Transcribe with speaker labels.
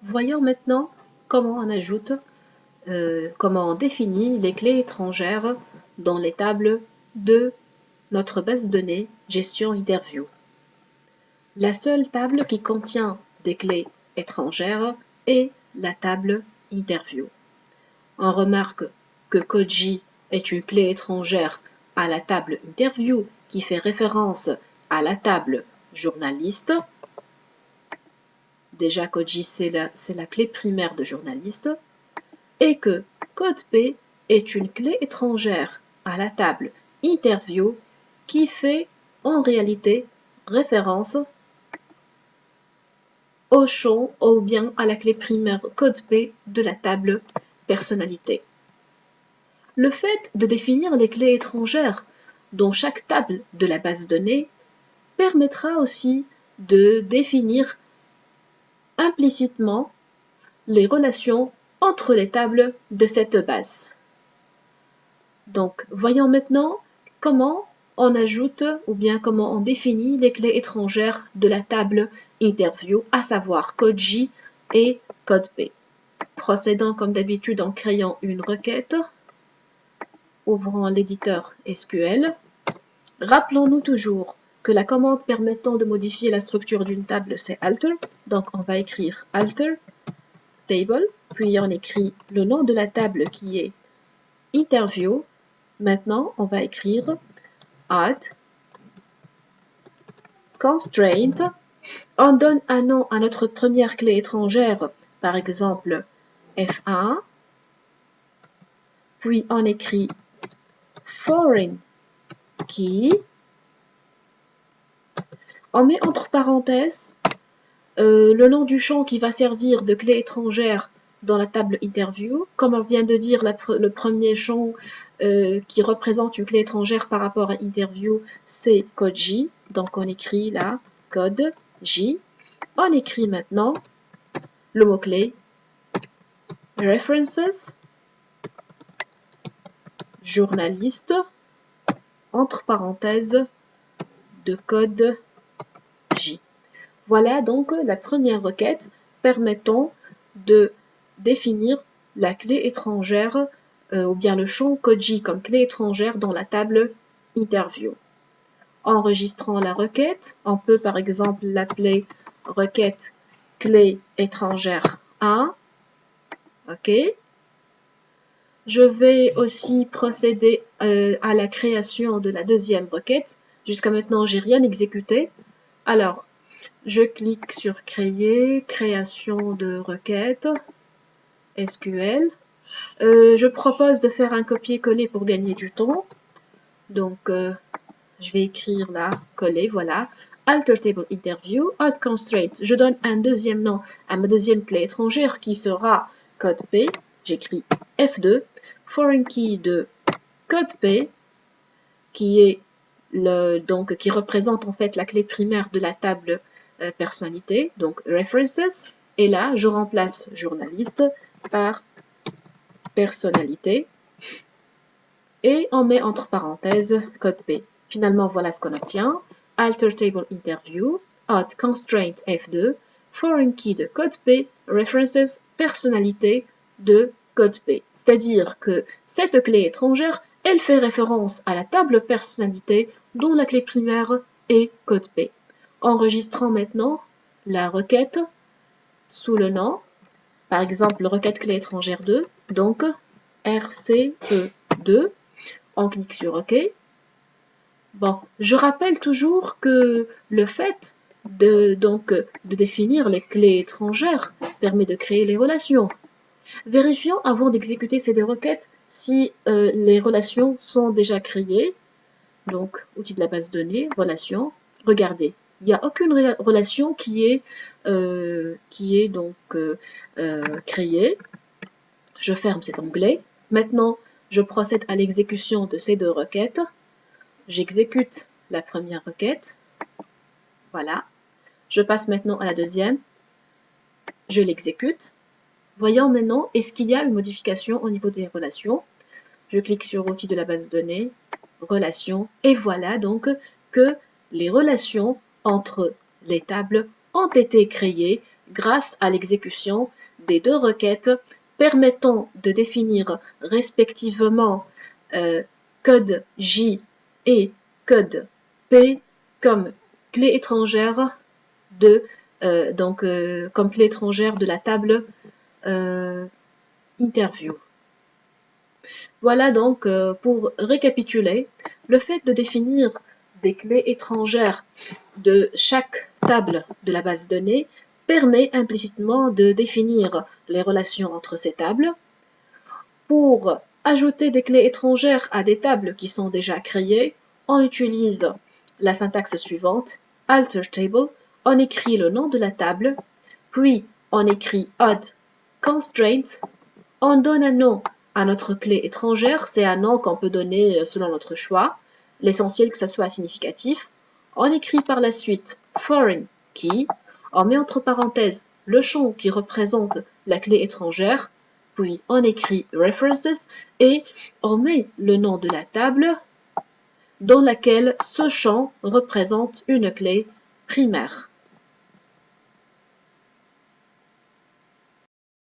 Speaker 1: Voyons maintenant comment on ajoute, comment on définit les clés étrangères dans les tables de notre base de données gestion interview. La seule table qui contient des clés étrangères est la table interview. On remarque que Koji est une clé étrangère à la table interview qui fait référence à la table journaliste. Déjà, Koji, c'est la clé primaire de journaliste. Et que code P est une clé étrangère à la table interview qui fait en réalité référence au champ ou bien à la clé primaire code P de la table personnalité. Le fait de définir les clés étrangères dans chaque table de la base de données permettra aussi de définir implicitement les relations entre les tables de cette base. Donc, voyons maintenant comment on ajoute ou bien comment on définit les clés étrangères de la table interview, à savoir code J et code P. Procédons comme d'habitude en créant une requête. Ouvrons l'éditeur SQL. Rappelons-nous toujours que la commande permettant de modifier la structure d'une table, c'est alter. Donc, on va écrire alter table, puis on écrit le nom de la table qui est interview. Maintenant, on va écrire add constraint. On donne un nom à notre première clé étrangère, par exemple F1. Puis on écrit foreign key. On met entre parenthèses le nom du champ qui va servir de clé étrangère dans la table interview. Comme on vient de dire, le premier champ qui représente une clé étrangère par rapport à interview, c'est code J. Donc on écrit là code J. On écrit maintenant le mot-clé references journaliste entre parenthèses de code J. Voilà donc la première requête permettant de définir la clé étrangère ou bien le champ code J comme clé étrangère dans la table interview. Enregistrant la requête, on peut par exemple l'appeler requête clé étrangère 1. OK. Je vais aussi procéder à la création de la deuxième requête. Jusqu'à maintenant, j'ai rien exécuté. Alors, je clique sur créer, création de requête, SQL. Je propose de faire un copier-coller pour gagner du temps. Donc, je vais écrire là, coller, voilà. Alter table interview, add constraint. Je donne un deuxième nom à ma deuxième clé étrangère qui sera code P. J'écris F2. Foreign key de code P qui est qui représente en fait la clé primaire de la table personnalité, donc references. Et là, je remplace journaliste par personnalité. Et on met entre parenthèses code P. Finalement, voilà ce qu'on obtient. Alter table interview, add constraint F2, foreign key de code P, references, personnalité de code P. C'est-à-dire que cette clé étrangère, elle fait référence à la table personnalité dont la clé primaire est code P. Enregistrons maintenant la requête sous le nom, par exemple, requête clé étrangère 2, donc RCE2. On clique sur OK. Bon, je rappelle toujours que le fait de définir les clés étrangères permet de créer les relations. Vérifions avant d'exécuter ces deux requêtes si les relations sont déjà créées. Donc, outil de la base de données, relations. Regardez, il n'y a aucune relation qui est créée. Je ferme cet onglet. Maintenant, je procède à l'exécution de ces deux requêtes. J'exécute la première requête. Voilà. Je passe maintenant à la deuxième. Je l'exécute. Voyons maintenant, est-ce qu'il y a une modification au niveau des relations? Je clique sur outil de la base de données, relations, et voilà donc que les relations entre les tables ont été créées grâce à l'exécution des deux requêtes permettant de définir respectivement code J et code P comme clé étrangère comme clé étrangère de la table interview. Voilà donc pour récapituler, le fait de définir des clés étrangères de chaque table de la base de données permet implicitement de définir les relations entre ces tables. Pour ajouter des clés étrangères à des tables qui sont déjà créées, on utilise la syntaxe suivante, alter table, on écrit le nom de la table, puis on écrit add constraint, on donne un nom à notre clé étrangère, c'est un nom qu'on peut donner selon notre choix, l'essentiel que ça soit significatif. On écrit par la suite foreign key, on met entre parenthèses le champ qui représente la clé étrangère, puis on écrit references et on met le nom de la table dans laquelle ce champ représente une clé primaire.